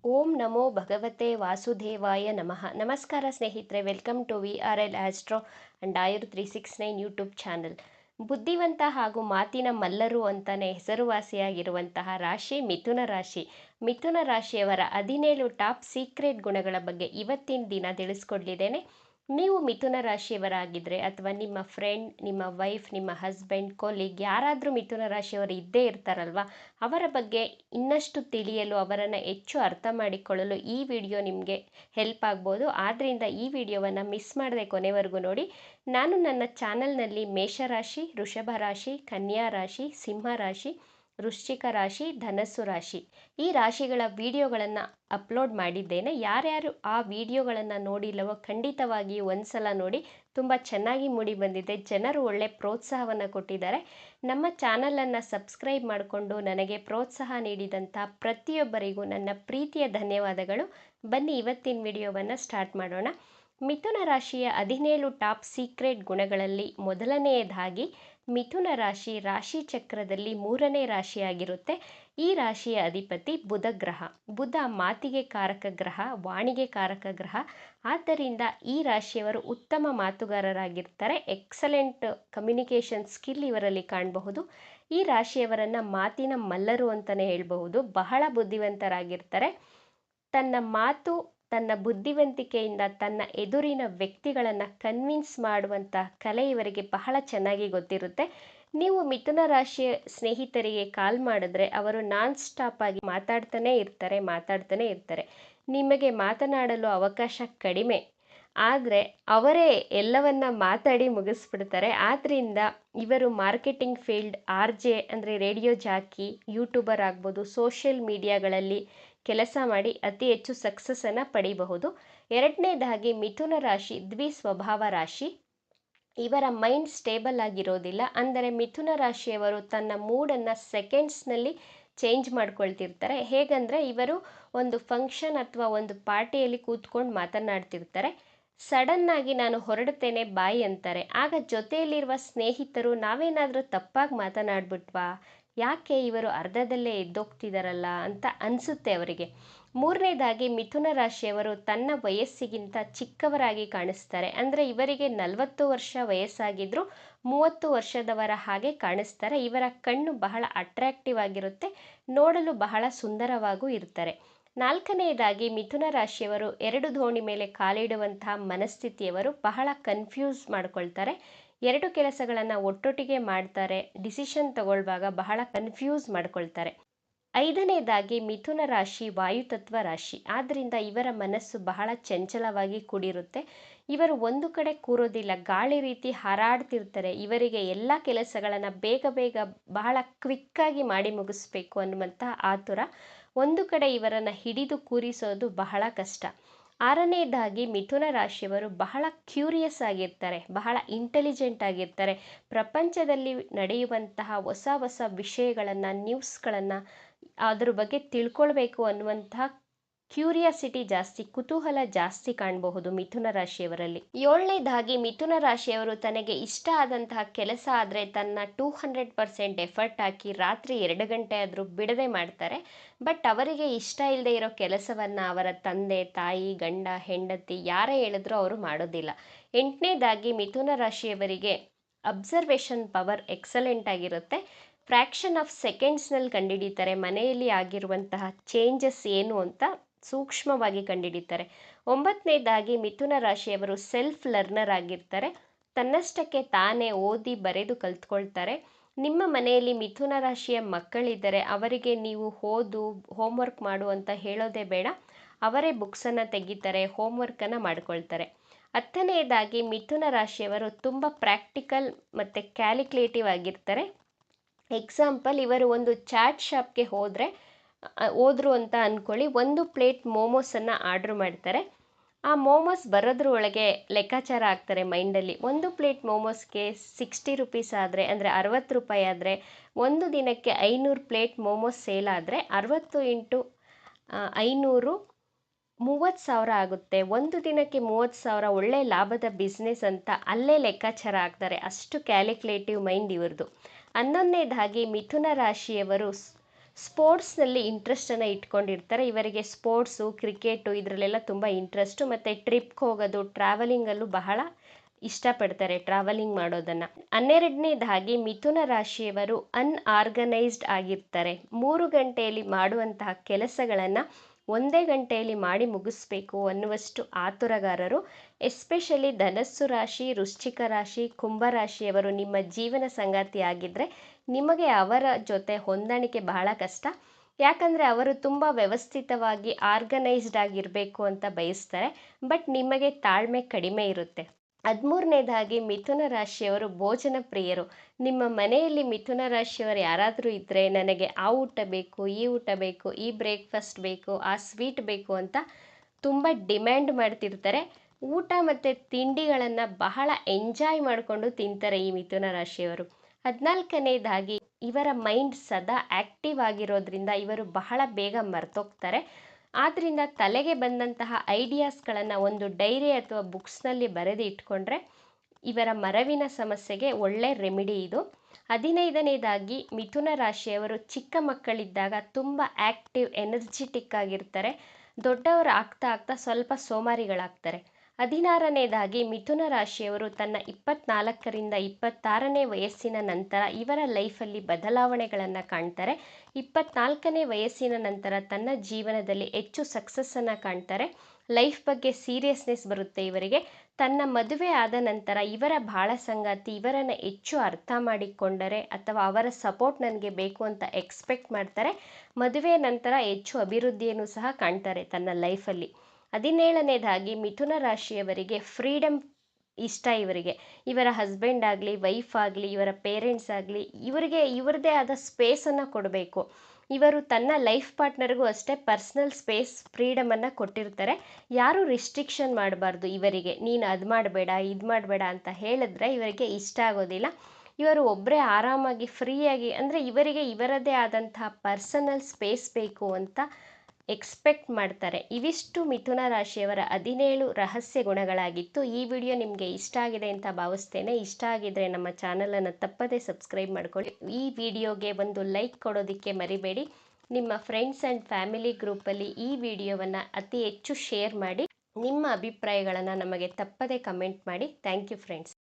ಓಂ ನಮೋ ಭಗವತೆ ವಾಸುದೇವಾಯ ನಮಃ. ನಮಸ್ಕಾರ ಸ್ನೇಹಿತರೆ, welcome to VRL astro and Ayur 369 YouTube channel. ಬುದ್ಧಿವಂತ ಹಾಗೂ ಮಾತಿನ ಮಲ್ಲರು ಅಂತಾನೆ ಹೆಸರುವಾಸಿಯಾಗಿರುವಂತಹ ರಾಶಿ ಮಿಥುನ ರಾಶಿ. ಮಿಥುನ ರಾಶಿಯವರ 17 ಟಾಪ್ ಸೀಕ್ರೆಟ್ ಗುಣಗಳ ಬಗ್ಗೆ ಇವತ್ತಿನ ದಿನ ತಿಳಿಸ್ಕೊಡ್ಲಿದ್ದೇನೆ. ನೀವು ಮಿಥುನ ರಾಶಿಯವರಾಗಿದ್ದರೆ ಅಥವಾ ನಿಮ್ಮ ಫ್ರೆಂಡ್, ನಿಮ್ಮ ವೈಫ್, ನಿಮ್ಮ ಹಸ್ಬೆಂಡ್, ಕೊಲೀಗ್ ಯಾರಾದರೂ ಮಿಥುನ ರಾಶಿಯವರು ಇದ್ದೇ ಇರ್ತಾರಲ್ವ, ಅವರ ಬಗ್ಗೆ ಇನ್ನಷ್ಟು ತಿಳಿಯಲು, ಅವರನ್ನು ಹೆಚ್ಚು ಅರ್ಥ ಮಾಡಿಕೊಳ್ಳಲು ಈ ವಿಡಿಯೋ ನಿಮಗೆ ಹೆಲ್ಪ್ ಆಗ್ಬೋದು. ಆದ್ದರಿಂದ ಈ ವಿಡಿಯೋವನ್ನು ಮಿಸ್ ಮಾಡದೆ ಕೊನೆವರೆಗೂ ನೋಡಿ. ನಾನು ನನ್ನ ಚಾನಲ್ನಲ್ಲಿ ಮೇಷರಾಶಿ, ವೃಷಭ ರಾಶಿ, ಕನ್ಯಾ ರಾಶಿ, ಸಿಂಹ ರಾಶಿ, ವೃಶ್ಚಿಕ ರಾಶಿ, ಧನಸ್ಸು ರಾಶಿ ಈ ರಾಶಿಗಳ ವಿಡಿಯೋಗಳನ್ನು ಅಪ್ಲೋಡ್ ಮಾಡಿದ್ದೇನೆ. ಯಾರ್ಯಾರು ಆ ವಿಡಿಯೋಗಳನ್ನು ನೋಡಿಲ್ಲವೋ ಖಂಡಿತವಾಗಿಯೂ ಒಂದ್ಸಲ ನೋಡಿ. ತುಂಬ ಚೆನ್ನಾಗಿ ಮೂಡಿ ಬಂದಿದೆ. ಜನರು ಒಳ್ಳೆ ಪ್ರೋತ್ಸಾಹವನ್ನು ಕೊಟ್ಟಿದ್ದಾರೆ. ನಮ್ಮ ಚಾನಲನ್ನು ಸಬ್ಸ್ಕ್ರೈಬ್ ಮಾಡಿಕೊಂಡು ನನಗೆ ಪ್ರೋತ್ಸಾಹ ನೀಡಿದಂಥ ಪ್ರತಿಯೊಬ್ಬರಿಗೂ ನನ್ನ ಪ್ರೀತಿಯ ಧನ್ಯವಾದಗಳು. ಬನ್ನಿ ಇವತ್ತಿನ ವಿಡಿಯೋವನ್ನು ಸ್ಟಾರ್ಟ್ ಮಾಡೋಣ. ಮಿಥುನ ರಾಶಿಯ 17 ಟಾಪ್ ಸೀಕ್ರೆಟ್ ಗುಣಗಳಲ್ಲಿ ಮೊದಲನೆಯದಾಗಿ ಮಿಥುನ ರಾಶಿ ರಾಶಿ ಚಕ್ರದಲ್ಲಿ 3ನೇ ರಾಶಿಯಾಗಿರುತ್ತೆ. ಈ ರಾಶಿಯ ಅಧಿಪತಿ ಬುಧ ಗ್ರಹ. ಬುಧ ಮಾತಿಗೆ ಕಾರಕ ಗ್ರಹ, ವಾಣಿಗೆ ಕಾರಕ ಗ್ರಹ. ಆದ್ದರಿಂದ ಈ ರಾಶಿಯವರು ಉತ್ತಮ ಮಾತುಗಾರರಾಗಿರ್ತಾರೆ. ಎಕ್ಸಲೆಂಟ್ ಕಮ್ಯುನಿಕೇಷನ್ ಸ್ಕಿಲ್ ಇವರಲ್ಲಿ ಕಾಣಬಹುದು. ಈ ರಾಶಿಯವರನ್ನು ಮಾತಿನ ಮಲ್ಲರು ಅಂತಲೇ ಹೇಳಬಹುದು. ಬಹಳ ಬುದ್ಧಿವಂತರಾಗಿರ್ತಾರೆ. ತನ್ನ ಮಾತು, ತನ್ನ ಬುದ್ಧಿವಂತಿಕೆಯಿಂದ ತನ್ನ ಎದುರಿನ ವ್ಯಕ್ತಿಗಳನ್ನು ಕನ್ವಿನ್ಸ್ ಮಾಡುವಂಥ ಕಲೆ ಇವರಿಗೆ ಬಹಳ ಚೆನ್ನಾಗಿ ಗೊತ್ತಿರುತ್ತೆ. ನೀವು ಮಿಥುನ ರಾಶಿಯ ಸ್ನೇಹಿತರಿಗೆ ಕಾಲ್ ಮಾಡಿದ್ರೆ ಅವರು ನಾನ್ ಸ್ಟಾಪ್ ಆಗಿ ಮಾತಾಡ್ತಾನೇ ಇರ್ತಾರೆ. ನಿಮಗೆ ಮಾತನಾಡಲು ಅವಕಾಶ ಕಡಿಮೆ, ಆದರೆ ಅವರೇ ಎಲ್ಲವನ್ನ ಮಾತಾಡಿ ಮುಗಿಸ್ಬಿಡ್ತಾರೆ. ಆದ್ದರಿಂದ ಇವರು ಮಾರ್ಕೆಟಿಂಗ್ ಫೀಲ್ಡ್, RJ ಅಂದರೆ ರೇಡಿಯೋ ಜಾಕಿ, ಯೂಟ್ಯೂಬರ್ ಆಗ್ಬೋದು, ಸೋಷಿಯಲ್ ಮೀಡಿಯಾಗಳಲ್ಲಿ ಕೆಲಸ ಮಾಡಿ ಅತಿ ಹೆಚ್ಚು ಸಕ್ಸಸ್ಸನ್ನು ಪಡಿಬಹುದು. ಎರಡನೇದಾಗಿ ಮಿಥುನ ರಾಶಿ ದ್ವಿಸ್ವಭಾವ ರಾಶಿ. ಇವರ ಮೈಂಡ್ ಸ್ಟೇಬಲ್ ಆಗಿರೋದಿಲ್ಲ. ಅಂದರೆ ಮಿಥುನ ರಾಶಿಯವರು ತನ್ನ ಮೂಡನ್ನು ಸೆಕೆಂಡ್ಸ್ನಲ್ಲಿ ಚೇಂಜ್ ಮಾಡ್ಕೊಳ್ತಿರ್ತಾರೆ. ಹೇಗಂದರೆ ಇವರು ಒಂದು ಫಂಕ್ಷನ್ ಅಥವಾ ಒಂದು ಪಾರ್ಟಿಯಲ್ಲಿ ಕೂತ್ಕೊಂಡು ಮಾತನಾಡ್ತಿರ್ತಾರೆ. ಸಡನ್ನಾಗಿ ನಾನು ಹೊರಡ್ತೇನೆ ಬಾಯ್ ಅಂತಾರೆ. ಆಗ ಜೊತೆಯಲ್ಲಿರುವ ಸ್ನೇಹಿತರು ನಾವೇನಾದರೂ ತಪ್ಪಾಗಿ ಮಾತನಾಡ್ಬಿಟ್ವಾ, ಯಾಕೆ ಇವರು ಅರ್ಧದಲ್ಲೇ ಎದ್ದೋಗ್ತಿದಾರಲ್ಲ ಅಂತ ಅನಿಸುತ್ತೆ ಅವರಿಗೆ. ಮೂರನೇದಾಗಿ ಮಿಥುನ ರಾಶಿಯವರು ತನ್ನ ವಯಸ್ಸಿಗಿಂತ ಚಿಕ್ಕವರಾಗಿ ಕಾಣಿಸ್ತಾರೆ. ಅಂದರೆ ಇವರಿಗೆ 40 ವರ್ಷ ವಯಸ್ಸಾಗಿದ್ದರೂ 30 ವರ್ಷದವರ ಹಾಗೆ ಕಾಣಿಸ್ತಾರೆ. ಇವರ ಕಣ್ಣು ಬಹಳ ಅಟ್ರಾಕ್ಟಿವ್ ಆಗಿರುತ್ತೆ, ನೋಡಲು ಬಹಳ ಸುಂದರವಾಗೂ ಇರ್ತಾರೆ. ನಾಲ್ಕನೆಯದಾಗಿ ಮಿಥುನ ರಾಶಿಯವರು 2 ದೋಣಿ ಮೇಲೆ ಕಾಲಿಡುವಂತಹ ಮನಸ್ಥಿತಿಯವರು. ಬಹಳ ಕನ್ಫ್ಯೂಸ್ ಮಾಡ್ಕೊಳ್ತಾರೆ. 2 ಕೆಲಸಗಳನ್ನು ಒಟ್ಟೊಟ್ಟಿಗೆ ಮಾಡ್ತಾರೆ. ಡಿಸಿಷನ್ ತಗೊಳ್ಳುವಾಗ ಬಹಳ ಕನ್ಫ್ಯೂಸ್ ಮಾಡ್ಕೊಳ್ತಾರೆ. ಐದನೇದಾಗಿ ಮಿಥುನ ರಾಶಿ ವಾಯುತತ್ವ ರಾಶಿ. ಆದ್ದರಿಂದ ಇವರ ಮನಸ್ಸು ಬಹಳ ಚಂಚಲವಾಗಿ ಕೂಡಿರುತ್ತೆ. ಇವರು ಒಂದು ಕಡೆ ಕೂರೋದಿಲ್ಲ, ಗಾಳಿ ರೀತಿ ಹಾರಾಡ್ತಿರ್ತಾರೆ. ಇವರಿಗೆ ಎಲ್ಲ ಕೆಲಸಗಳನ್ನು ಬೇಗ ಬಹಳ ಕ್ವಿಕ್ಕಾಗಿ ಮಾಡಿ ಮುಗಿಸ್ಬೇಕು ಅನ್ನುವಂಥ ಆತುರ. ಒಂದು ಕಡೆ ಇವರನ್ನು ಹಿಡಿದು ಕೂರಿಸೋದು ಬಹಳ ಕಷ್ಟ. ಆರನೇದಾಗಿ ಮಿಥುನ ರಾಶಿಯವರು ಬಹಳ ಕ್ಯೂರಿಯಸ್ ಆಗಿರ್ತಾರೆ, ಬಹಳ ಇಂಟೆಲಿಜೆಂಟ್ ಆಗಿರ್ತಾರೆ. ಪ್ರಪಂಚದಲ್ಲಿ ನಡೆಯುವಂತಹ ಹೊಸ ವಿಷಯಗಳನ್ನು, ನ್ಯೂಸ್ಗಳನ್ನು ಅದ್ರ ಬಗ್ಗೆ ತಿಳ್ಕೊಳ್ಬೇಕು ಅನ್ನುವಂತಹ ಕ್ಯೂರಿಯಾಸಿಟಿ ಜಾಸ್ತಿ, ಕುತೂಹಲ ಜಾಸ್ತಿ ಕಾಣಬಹುದು ಮಿಥುನ ರಾಶಿಯವರಲ್ಲಿ. ಏಳನೇದಾಗಿ ಮಿಥುನ ರಾಶಿಯವರು ತನಗೆ ಇಷ್ಟ ಆದಂತಹ ಕೆಲಸ ಆದರೆ ತನ್ನ 200% ಎಫರ್ಟ್ ಹಾಕಿ ರಾತ್ರಿ 2 ಗಂಟೆ ಆದರೂ ಬಿಡದೆ ಮಾಡ್ತಾರೆ. ಬಟ್ ಅವರಿಗೆ ಇಷ್ಟ ಇಲ್ಲದೆ ಇರೋ ಕೆಲಸವನ್ನು ಅವರ ತಂದೆ, ತಾಯಿ, ಗಂಡ, ಹೆಂಡತಿ ಯಾರೇ ಹೇಳಿದ್ರೂ ಅವರು ಮಾಡೋದಿಲ್ಲ. ಎಂಟನೇದಾಗಿ ಮಿಥುನ ರಾಶಿಯವರಿಗೆ ಅಬ್ಸರ್ವೇಷನ್ ಪವರ್ ಎಕ್ಸಲೆಂಟ್ ಆಗಿರುತ್ತೆ. ಫ್ರ್ಯಾಕ್ಷನ್ ಆಫ್ ಸೆಕೆಂಡ್ಸ್ನಲ್ಲಿ ಕಂಡುಹಿಡಿತಾರೆ ಮನೆಯಲ್ಲಿ ಆಗಿರುವಂತಹ ಚೇಂಜಸ್ ಏನು ಅಂತ ಸೂಕ್ಷ್ಮವಾಗಿ ಕಂಡುಹಿಡಿತಾರೆ. ಒಂಬತ್ತನೇದಾಗಿ ಮಿಥುನ ರಾಶಿಯವರು ಸೆಲ್ಫ್ ಲರ್ನರ್ ಆಗಿರ್ತಾರೆ. ತನ್ನಷ್ಟಕ್ಕೆ ತಾನೇ ಓದಿ ಬರೆದು ಕಲ್ತ್ಕೊಳ್ತಾರೆ. ನಿಮ್ಮ ಮನೆಯಲ್ಲಿ ಮಿಥುನ ರಾಶಿಯ ಮಕ್ಕಳಿದ್ದರೆ ಅವರಿಗೆ ನೀವು ಹೋಮ್ವರ್ಕ್ ಮಾಡು ಅಂತ ಹೇಳೋದೇ ಬೇಡ, ಅವರೇ ಬುಕ್ಸನ್ನು ತೆಗಿತಾರೆ, ಹೋಮ್ವರ್ಕನ್ನು ಮಾಡ್ಕೊಳ್ತಾರೆ. ಹತ್ತನೆಯದಾಗಿ ಮಿಥುನ ರಾಶಿಯವರು ತುಂಬ ಪ್ರಾಕ್ಟಿಕಲ್ ಮತ್ತು ಕ್ಯಾಲ್ಕುಲೇಟಿವ್ ಆಗಿರ್ತಾರೆ. ಎಕ್ಸಾಂಪಲ್, ಇವರು ಒಂದು ಚಾಟ್ ಶಾಪ್ಗೆ ಹೋದ್ರು ಅಂತ ಅಂದ್ಕೊಳ್ಳಿ. 1 ಪ್ಲೇಟ್ ಮೋಮೋಸನ್ನು ಆರ್ಡ್ರ್ ಮಾಡ್ತಾರೆ. ಆ ಮೋಮೋಸ್ ಬರೋದ್ರ ಒಳಗೆ ಲೆಕ್ಕಾಚಾರ ಆಗ್ತಾರೆ ಮೈಂಡಲ್ಲಿ. 1 ಪ್ಲೇಟ್ ಮೋಮೋಸ್ಗೆ 60 ರುಪೀಸ್ ಆದರೆ, ಅಂದರೆ 60 ರೂಪಾಯಿ ಆದರೆ, ಒಂದು ದಿನಕ್ಕೆ 500 ಪ್ಲೇಟ್ ಮೋಮೋಸ್ ಸೇಲ್ ಆದರೆ 60 × 500 30,000 ಆಗುತ್ತೆ. ಒಂದು ದಿನಕ್ಕೆ 30,000 ಒಳ್ಳೆ ಲಾಭದ ಬಿಸ್ನೆಸ್ ಅಂತ ಅಲ್ಲೇ ಲೆಕ್ಕಾಚಾರ ಆಗ್ತಾರೆ. ಅಷ್ಟು ಕ್ಯಾಲ್ಕುಲೇಟಿವ್ ಮೈಂಡ್ ಇವ್ರದ್ದು. 11ನೇದಾಗಿ ಮಿಥುನ ರಾಶಿಯವರು ಸ್ಪೋರ್ಟ್ಸ್ನಲ್ಲಿ ಇಂಟ್ರೆಸ್ಟನ್ನು ಇಟ್ಕೊಂಡಿರ್ತಾರೆ. ಇವರಿಗೆ ಸ್ಪೋರ್ಟ್ಸು, ಕ್ರಿಕೆಟು ಇದರಲ್ಲೆಲ್ಲ ತುಂಬ ಇಂಟ್ರೆಸ್ಟು, ಮತ್ತು ಟ್ರಿಪ್ಗೆ ಹೋಗೋದು, ಟ್ರಾವೆಲಿಂಗಲ್ಲೂ ಬಹಳ ಇಷ್ಟಪಡ್ತಾರೆ ಟ್ರಾವೆಲಿಂಗ್ ಮಾಡೋದನ್ನು. 12ನೇದಾಗಿ ಮಿಥುನ ರಾಶಿಯವರು ಅನ್ಆರ್ಗನೈಸ್ಡ್ ಆಗಿರ್ತಾರೆ. 3 ಗಂಟೆಯಲ್ಲಿ ಮಾಡುವಂತಹ ಕೆಲಸಗಳನ್ನು 1 ಗಂಟೆಯಲ್ಲಿ ಮಾಡಿ ಮುಗಿಸ್ಬೇಕು ಅನ್ನುವಷ್ಟು ಆತುರಗಾರರು. ಎಸ್ಪೆಷಲಿ ಧನಸ್ಸು ರಾಶಿ, ವೃಶ್ಚಿಕ ರಾಶಿ, ಕುಂಭ ರಾಶಿಯವರು ನಿಮ್ಮ ಜೀವನ ಸಂಗಾತಿ ಆಗಿದ್ದರೆ ನಿಮಗೆ ಅವರ ಜೊತೆ ಹೊಂದಾಣಿಕೆ ಬಹಳ ಕಷ್ಟ. ಯಾಕಂದರೆ ಅವರು ತುಂಬ ವ್ಯವಸ್ಥಿತವಾಗಿ ಆರ್ಗನೈಸ್ಡ್ ಆಗಿರಬೇಕು ಅಂತ ಬಯಸ್ತಾರೆ. ಬಟ್ ನಿಮಗೆ ತಾಳ್ಮೆ ಕಡಿಮೆ ಇರುತ್ತೆ. 13ನೇದಾಗಿ ಮಿಥುನ ರಾಶಿಯವರು ಭೋಜನ ಪ್ರಿಯರು. ನಿಮ್ಮ ಮನೆಯಲ್ಲಿ ಮಿಥುನ ರಾಶಿಯವರು ಯಾರಾದರೂ ಇದ್ದರೆ ನನಗೆ ಆ ಊಟ ಬೇಕು, ಈ ಊಟ ಬೇಕು, ಈ ಬ್ರೇಕ್ಫಾಸ್ಟ್ ಬೇಕು, ಆ ಸ್ವೀಟ್ ಬೇಕು ಅಂತ ತುಂಬ ಡಿಮ್ಯಾಂಡ್ ಮಾಡ್ತಿರ್ತಾರೆ. ಊಟ ಮತ್ತು ತಿಂಡಿಗಳನ್ನು ಬಹಳ ಎಂಜಾಯ್ ಮಾಡಿಕೊಂಡು ತಿಂತಾರೆ ಈ ಮಿಥುನ ರಾಶಿಯವರು. 14ನೇದಾಗಿ ಇವರ ಮೈಂಡ್ ಸದಾ ಆ್ಯಕ್ಟಿವ್ ಆಗಿರೋದ್ರಿಂದ ಇವರು ಬಹಳ ಬೇಗ ಮರ್ತೋಗ್ತಾರೆ. ಆದ್ದರಿಂದ ತಲೆಗೆ ಬಂದಂತಹ ಐಡಿಯಾಸ್ಗಳನ್ನು ಒಂದು ಡೈರಿ ಅಥವಾ ಬುಕ್ಸ್ನಲ್ಲಿ ಬರೆದು ಇಟ್ಕೊಂಡ್ರೆ ಇವರ ಮರವಿನ ಸಮಸ್ಯೆಗೆ ಒಳ್ಳೆ ರೆಮಿಡಿ ಇದು. 15ನೇದಾಗಿ ಮಿಥುನ ರಾಶಿಯವರು ಚಿಕ್ಕ ಮಕ್ಕಳಿದ್ದಾಗ ತುಂಬ ಆ್ಯಕ್ಟಿವ್, ಎನರ್ಜಿಟಿಕ್ ಆಗಿರ್ತಾರೆ. ದೊಡ್ಡವರು ಆಗ್ತಾ ಆಗ್ತಾ ಸ್ವಲ್ಪ ಸೋಮಾರಿಗಳಾಗ್ತಾರೆ. 16ನೇದಾಗಿ ಮಿಥುನ ರಾಶಿಯವರು ತನ್ನ 24ರಿಂದ 26ನೇ ವಯಸ್ಸಿನ ನಂತರ ಇವರ ಲೈಫಲ್ಲಿ ಬದಲಾವಣೆಗಳನ್ನು ಕಾಣ್ತಾರೆ. 24ನೇ ವಯಸ್ಸಿನ ನಂತರ ತನ್ನ ಜೀವನದಲ್ಲಿ ಹೆಚ್ಚು ಸಕ್ಸಸ್ಸನ್ನು ಕಾಣ್ತಾರೆ. ಲೈಫ್ ಬಗ್ಗೆ ಸೀರಿಯಸ್ನೆಸ್ ಬರುತ್ತೆ ಇವರಿಗೆ. ತನ್ನ ಮದುವೆ ಆದ ನಂತರ ಇವರ ಬಾಳ ಸಂಗಾತಿ ಇವರನ್ನು ಹೆಚ್ಚು ಅರ್ಥ ಮಾಡಿಕೊಂಡರೆ ಅಥವಾ ಅವರ ಸಪೋರ್ಟ್ ನನಗೆ ಬೇಕು ಅಂತ ಎಕ್ಸ್ಪೆಕ್ಟ್ ಮಾಡ್ತಾರೆ. ಮದುವೆ ನಂತರ ಹೆಚ್ಚು ಅಭಿವೃದ್ಧಿಯನ್ನು ಸಹ ಕಾಣ್ತಾರೆ ತನ್ನ ಲೈಫಲ್ಲಿ. 17ನೇದಾಗಿ ಮಿಥುನ ರಾಶಿಯವರಿಗೆ ಫ್ರೀಡಮ್ ಇಷ್ಟ. ಇವರ ಹಸ್ಬೆಂಡ್ ಆಗಲಿ, ವೈಫ್ ಆಗಲಿ, ಇವರ ಪೇರೆಂಟ್ಸ್ ಆಗಲಿ ಇವರಿಗೆ ಇವರದೇ ಆದ ಸ್ಪೇಸನ್ನು ಕೊಡಬೇಕು. ಇವರು ತನ್ನ ಲೈಫ್ ಪಾರ್ಟ್ನರ್ಗೂ ಅಷ್ಟೇ ಪರ್ಸ್ನಲ್ ಸ್ಪೇಸ್, ಫ್ರೀಡಮನ್ನು ಕೊಟ್ಟಿರ್ತಾರೆ. ಯಾರೂ ರಿಸ್ಟ್ರಿಕ್ಷನ್ ಮಾಡಬಾರ್ದು ಇವರಿಗೆ. ನೀನು ಅದು ಮಾಡಬೇಡ, ಇದು ಮಾಡಬೇಡ ಅಂತ ಹೇಳಿದ್ರೆ ಇವರಿಗೆ ಇಷ್ಟ ಆಗೋದಿಲ್ಲ. ಇವರು ಒಬ್ಬರೇ ಆರಾಮಾಗಿ ಫ್ರೀಯಾಗಿ, ಅಂದರೆ ಇವರಿಗೆ ಇವರದೇ ಆದಂತಹ ಪರ್ಸನಲ್ ಸ್ಪೇಸ್ ಬೇಕು ಅಂತ ಎಕ್ಸ್ಪೆಕ್ಟ್ ಮಾಡ್ತಾರೆ. ಇವಿಷ್ಟು ಮಿಥುನ ರಾಶಿಯವರ 17 ರಹಸ್ಯ ಗುಣಗಳಾಗಿತ್ತು. ಈ ವಿಡಿಯೋ ನಿಮಗೆ ಇಷ್ಟ ಆಗಿದೆ ಅಂತ ಭಾವಿಸ್ತೇನೆ. ಇಷ್ಟ ಆಗಿದ್ರೆ ನಮ್ಮ ಚಾನಲನ್ನು ತಪ್ಪದೇ ಸಬ್ಸ್ಕ್ರೈಬ್ ಮಾಡ್ಕೊಳ್ಳಿ. ಈ ವಿಡಿಯೋಗೆ ಒಂದು ಲೈಕ್ ಕೊಡೋದಕ್ಕೆ ಮರಿಬೇಡಿ. ನಿಮ್ಮ ಫ್ರೆಂಡ್ಸ್ ಆ್ಯಂಡ್ ಫ್ಯಾಮಿಲಿ ಗ್ರೂಪಲ್ಲಿ ಈ ವಿಡಿಯೋವನ್ನು ಅತಿ ಹೆಚ್ಚು ಶೇರ್ ಮಾಡಿ. ನಿಮ್ಮ ಅಭಿಪ್ರಾಯಗಳನ್ನು ನಮಗೆ ತಪ್ಪದೇ ಕಮೆಂಟ್ ಮಾಡಿ. Thank you friends.